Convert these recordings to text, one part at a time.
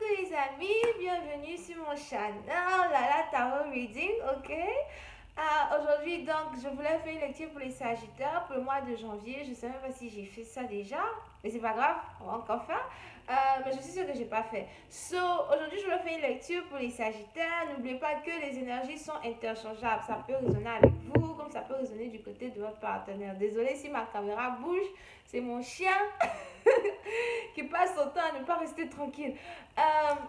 Coucou les amis, bienvenue sur mon channel Lala Tarot Reading, ok? Aujourd'hui donc je voulais faire une lecture pour les Sagittaires pour le mois de janvier. Je ne sais même pas si j'ai fait ça déjà, mais c'est pas grave, on va encore faire. Mais je suis sûre que j'ai pas fait. So aujourd'hui je voulais faire une lecture pour les Sagittaires. N'oubliez pas que les énergies sont interchangeables. Ça peut résonner avec vous comme ça peut résonner du côté de votre partenaire. Désolée si ma caméra bouge, c'est mon chien qui passe son temps à ne pas rester tranquille.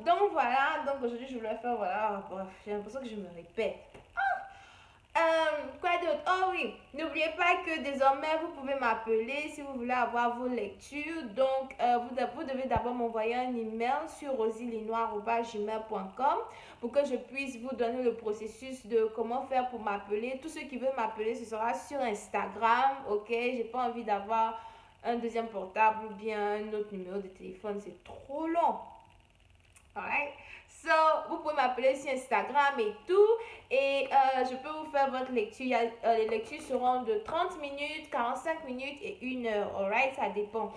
Donc voilà, donc aujourd'hui je voulais faire, voilà, bref, j'ai l'impression que je me répète. Quoi d'autre? Oh oui, n'oubliez pas que désormais vous pouvez m'appeler si vous voulez avoir vos lectures. Donc vous devez d'abord m'envoyer un email sur rosilinoir@gmail.com pour que je puisse vous donner le processus de comment faire pour m'appeler. Tous ceux qui veulent m'appeler, ce sera sur Instagram, ok? J'ai pas envie d'avoir un deuxième portable ou bien un autre numéro de téléphone, c'est trop long. Alright? So, vous pouvez m'appeler sur Instagram et tout. Et je peux vous faire votre lecture. Les lectures seront de 30 minutes, 45 minutes et 1 heure. Alright? Ça dépend.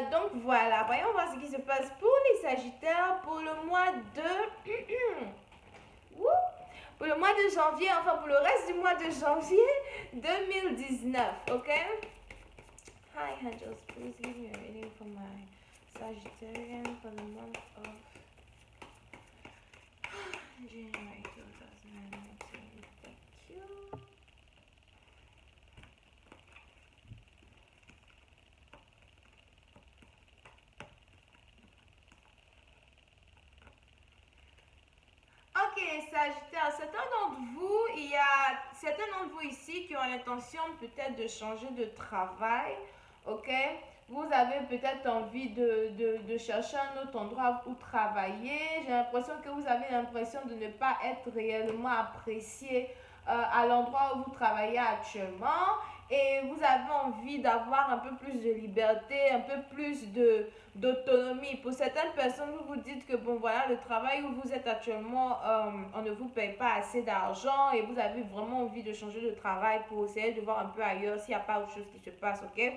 Donc voilà, voyons voir ce qui se passe pour les Sagittaires pour le mois de... pour le mois de janvier, enfin pour le reste du mois de janvier 2019. Ok? Hi angels, please give me a reading for my Sagittarian for the month of January 2019. Thank you. Ok, Sagittaire, il y a certains d'entre vous ici qui ont l'intention peut-être de changer de travail, ok? Vous avez peut-être envie de chercher un autre endroit où travailler. J'ai l'impression que vous avez l'impression de ne pas être réellement apprécié à l'endroit où vous travaillez actuellement. Et vous avez envie d'avoir un peu plus de liberté, un peu plus d'autonomie. Pour certaines personnes, vous vous dites que bon voilà, le travail où vous êtes actuellement, on ne vous paye pas assez d'argent et vous avez vraiment envie de changer de travail pour essayer de voir un peu ailleurs s'il n'y a pas autre chose qui se passe, ok?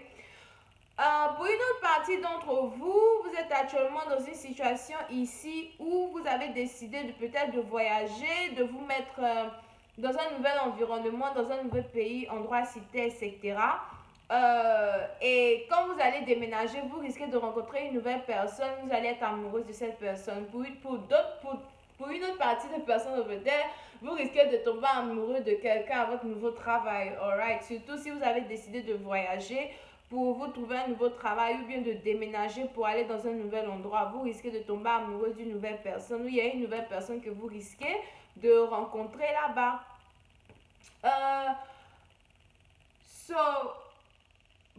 Pour une autre partie d'entre vous, vous êtes actuellement dans une situation ici où vous avez décidé de peut-être de voyager, de vous mettre dans un nouvel environnement, dans un nouvel pays, endroit, cité, etc. Et quand vous allez déménager, vous risquez de rencontrer une nouvelle personne, vous allez être amoureuse de cette personne. Pour une autre partie de personnes over there, vous risquez de tomber amoureux de quelqu'un à votre nouveau travail, alright? Surtout si vous avez décidé de voyager pour vous trouver un nouveau travail ou bien de déménager pour aller dans un nouvel endroit, vous risquez de tomber amoureux d'une nouvelle personne ou il y a une nouvelle personne que vous risquez de rencontrer là-bas. Euh, so,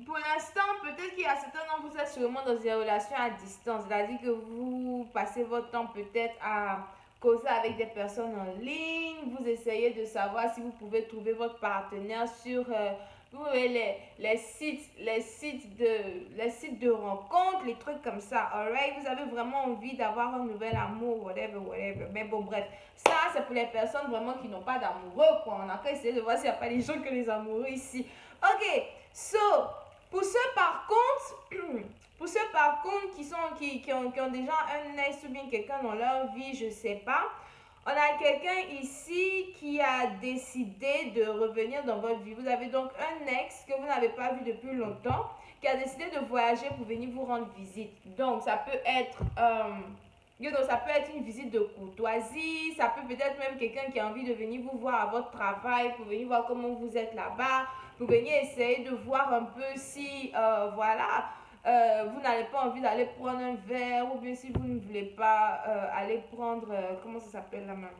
pour l'instant, peut-être qu'il y a certains d'entre vous êtes sûrement dans des relations à distance, c'est-à-dire que vous passez votre temps peut-être à causer avec des personnes en ligne, vous essayez de savoir si vous pouvez trouver votre partenaire sur vous voyez, les sites de rencontres, les trucs comme ça, alright? Vous avez vraiment envie d'avoir un nouvel amour, whatever, whatever. Mais bon, bref, ça, c'est pour les personnes vraiment qui n'ont pas d'amoureux, quoi. On a qu'à essayer de voir s'il n'y a pas des gens que les amoureux ici. Ok, so, pour ceux par contre, pour ceux par contre qui ont déjà un ex ou bien quelqu'un dans leur vie, je sais pas, on a quelqu'un ici qui a décidé de revenir dans votre vie. Vous avez donc un ex que vous n'avez pas vu depuis longtemps, qui a décidé de voyager pour venir vous rendre visite. Donc ça peut être ça peut être une visite de courtoisie, ça peut peut-être même quelqu'un qui a envie de venir vous voir à votre travail, pour venir voir comment vous êtes là-bas, pour venir essayer de voir un peu si, voilà, vous n'avez pas envie d'aller prendre un verre ou bien si vous ne voulez pas aller prendre, comment ça s'appelle la main?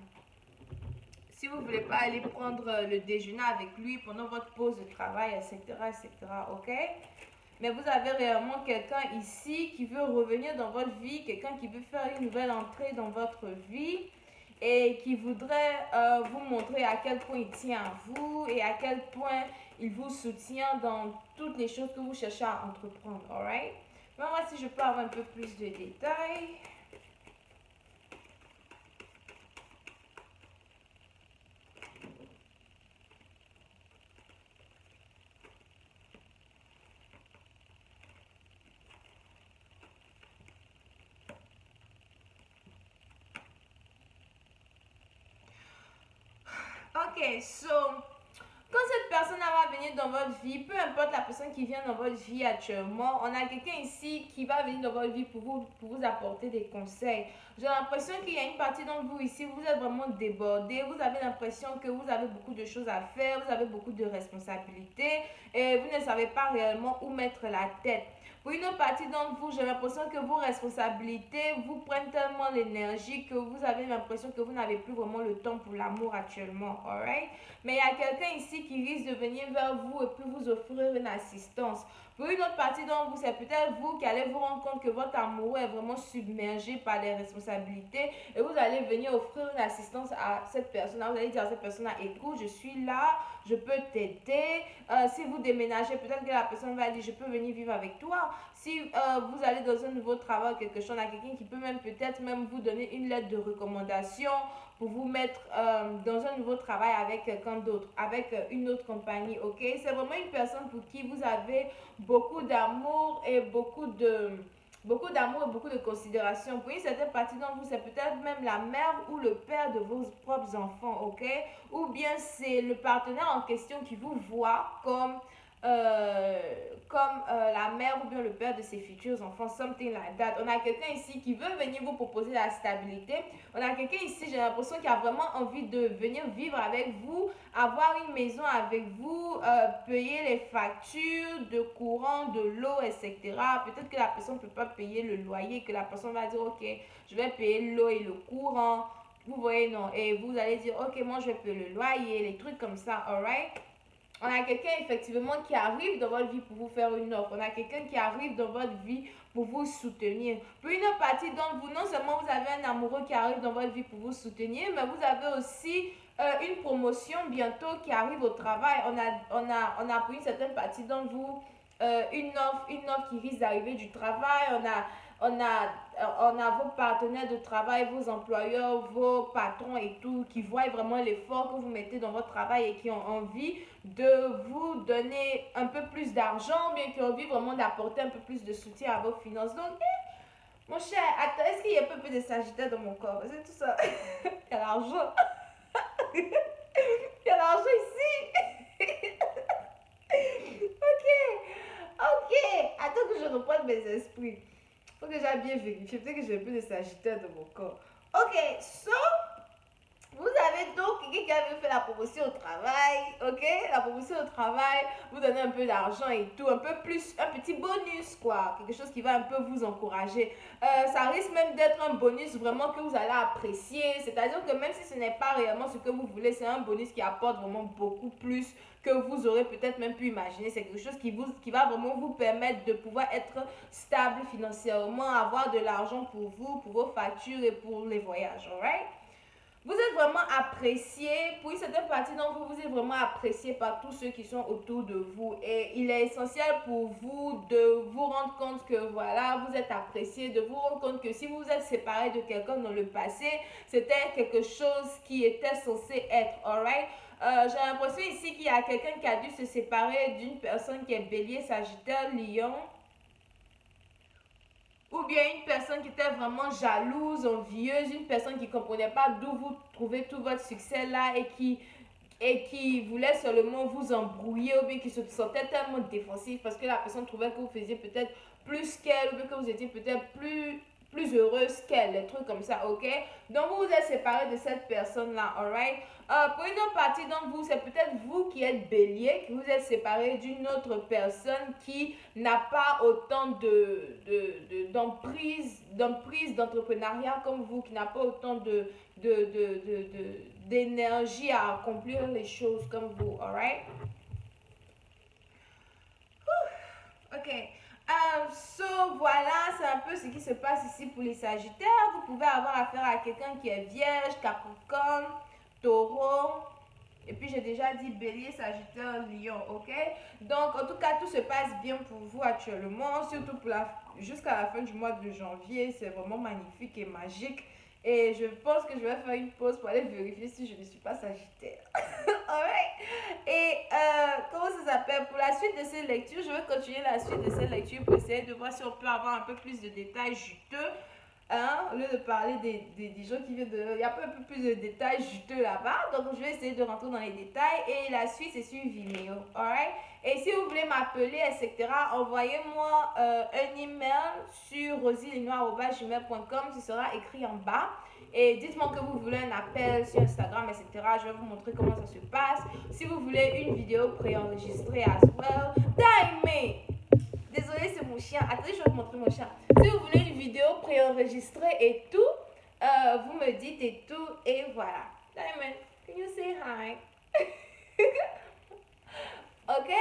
Si vous ne voulez pas aller prendre le déjeuner avec lui pendant votre pause de travail, etc., etc., ok? Mais vous avez réellement quelqu'un ici qui veut revenir dans votre vie, quelqu'un qui veut faire une nouvelle entrée dans votre vie et qui voudrait vous montrer à quel point il tient à vous et à quel point il vous soutient dans toutes les choses que vous cherchez à entreprendre, alright? Moi, si je peux avoir un peu plus de détails. so, quand cette personne va venir dans votre vie, peu importe la personne qui vient dans votre vie actuellement, on a quelqu'un ici qui va venir dans votre vie pour vous apporter des conseils. J'ai l'impression qu'il y a une partie d'entre vous ici, vous êtes vraiment débordé, vous avez l'impression que vous avez beaucoup de choses à faire, vous avez beaucoup de responsabilités et vous ne savez pas réellement où mettre la tête. Pour une autre partie d'entre vous, j'ai l'impression que vos responsabilités vous prennent tellement l'énergie que vous avez l'impression que vous n'avez plus vraiment le temps pour l'amour actuellement, alright? Mais il y a quelqu'un ici qui risque de venir vers vous et puis vous offrir une assistance. Pour une autre partie d'entre vous, c'est peut-être vous qui allez vous rendre compte que votre amoureux est vraiment submergé par les responsabilités et vous allez venir offrir une assistance à cette personne. Vous allez dire à cette personne, écoute, je suis là, je peux t'aider. Si vous déménagez, peut-être que la personne va dire, je peux venir vivre avec toi. Si vous allez dans un nouveau travail, quelque chose, il y a quelqu'un qui peut même peut-être même vous donner une lettre de recommandation pour vous mettre dans un nouveau travail avec quelqu'un d'autre, avec une autre compagnie, ok? C'est vraiment une personne pour qui vous avez beaucoup d'amour et beaucoup d'amour et beaucoup de considération. Pour une certaine partie d'entre vous, c'est peut-être même la mère ou le père de vos propres enfants, ok? Ou bien c'est le partenaire en question qui vous voit la mère ou bien le père de ses futurs enfants, something like that. On a quelqu'un ici qui veut venir vous proposer la stabilité. On a quelqu'un ici, j'ai l'impression, qui a vraiment envie de venir vivre avec vous, avoir une maison avec vous, payer les factures de courant, de l'eau, etc. Peut-être que la personne ne peut pas payer le loyer, que la personne va dire, ok, je vais payer l'eau et le courant. Vous voyez, non? Et vous allez dire, ok, moi je vais payer le loyer, les trucs comme ça, alright? On a quelqu'un effectivement qui arrive dans votre vie pour vous faire une offre. On a quelqu'un qui arrive dans votre vie pour vous soutenir. Pour une partie d'entre vous, non seulement vous avez un amoureux qui arrive dans votre vie pour vous soutenir, mais vous avez aussi une promotion bientôt qui arrive au travail. On a pour une certaine partie d'entre vous une offre qui risque d'arriver du travail. On a vos partenaires de travail, vos employeurs, vos patrons et tout, qui voient vraiment l'effort que vous mettez dans votre travail et qui ont envie de vous donner un peu plus d'argent, bien qui ont envie vraiment d'apporter un peu plus de soutien à vos finances. Donc, mon cher, attends, est-ce qu'il y a un peu de sagittaire dans mon corps? C'est tout ça. Il y a l'argent. Il y a l'argent ici. Ok. Attends que je reprenne mes esprits. Faut que j'aille bien vérifier. Peut-être que j'ai un peu de sagittaire dans mon corps. Ok, so, vous avez donc quelqu'un qui avait fait la promotion au travail, ok? La promotion au travail, vous donnez un peu d'argent et tout, un peu plus, un petit bonus, quoi. Quelque chose qui va un peu vous encourager. Ça risque même d'être un bonus vraiment que vous allez apprécier. C'est-à-dire que même si ce n'est pas réellement ce que vous voulez, c'est un bonus qui apporte vraiment beaucoup plus que vous aurez peut-être même pu imaginer. C'est quelque chose qui va vraiment vous permettre de pouvoir être stable financièrement, avoir de l'argent pour vous, pour vos factures et pour les voyages, alright? Vous êtes vraiment apprécié, pour une certaine partie d'entre vous, vous êtes vraiment apprécié par tous ceux qui sont autour de vous. Et il est essentiel pour vous de vous rendre compte que voilà, vous êtes apprécié, de vous rendre compte que si vous vous êtes séparé de quelqu'un dans le passé, c'était quelque chose qui était censé être, alright? J'ai l'impression ici qu'il y a quelqu'un qui a dû se séparer d'une personne qui est bélier, sagittaire, lion. Ou bien une personne qui était vraiment jalouse, envieuse, une personne qui ne comprenait pas d'où vous trouvez tout votre succès là et qui voulait seulement vous embrouiller ou bien qui se sentait tellement défensif parce que la personne trouvait que vous faisiez peut-être plus qu'elle ou bien que vous étiez peut-être plus heureuse qu'elle, des trucs comme ça, ok? Donc vous vous êtes séparé de cette personne-là, alright? Pour une autre partie d'entre vous, c'est peut-être vous qui êtes bélier, que vous êtes séparé d'une autre personne qui n'a pas autant d'emprise d'entrepreneuriat comme vous, qui n'a pas autant d'énergie à accomplir les choses comme vous, alright? Ok. So voilà, c'est un peu ce qui se passe ici pour les Sagittaires. Vous pouvez avoir affaire à quelqu'un qui est Vierge, Capricorne, Taureau. Et puis j'ai déjà dit Bélier, Sagittaire, Lion, ok? Donc en tout cas, tout se passe bien pour vous actuellement, surtout jusqu'à la fin du mois de janvier. C'est vraiment magnifique et magique. Et je pense que je vais faire une pause pour aller vérifier si je ne suis pas Sagittaire. Alright? Et comment ça s'appelle? Pour la suite de ces lectures, je vais continuer la suite de ces lectures pour essayer de voir si on peut avoir un peu plus de détails juteux. hein, au lieu de parler des gens qui viennent de... Il y a un peu plus de détails juteux là-bas. Donc, je vais essayer de rentrer dans les détails. Et la suite, c'est sur Vimeo. Alright? Et si vous voulez m'appeler, etc., envoyez-moi un email sur rosylinois@gmail.com. Ce sera écrit en bas. Et dites-moi que vous voulez un appel sur Instagram, etc. Je vais vous montrer comment ça se passe. Si vous voulez une vidéo préenregistrée as well. Daime! Désolée, c'est mon chien. Attendez, je vais vous montrer mon chien. Si vous voulez une vidéo préenregistrée et tout, vous me dites et tout. Et voilà. Diamond, can you say hi? Ok?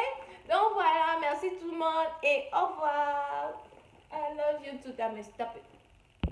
Donc voilà, merci tout le monde et au revoir. I love you too, Diamond. Stop it.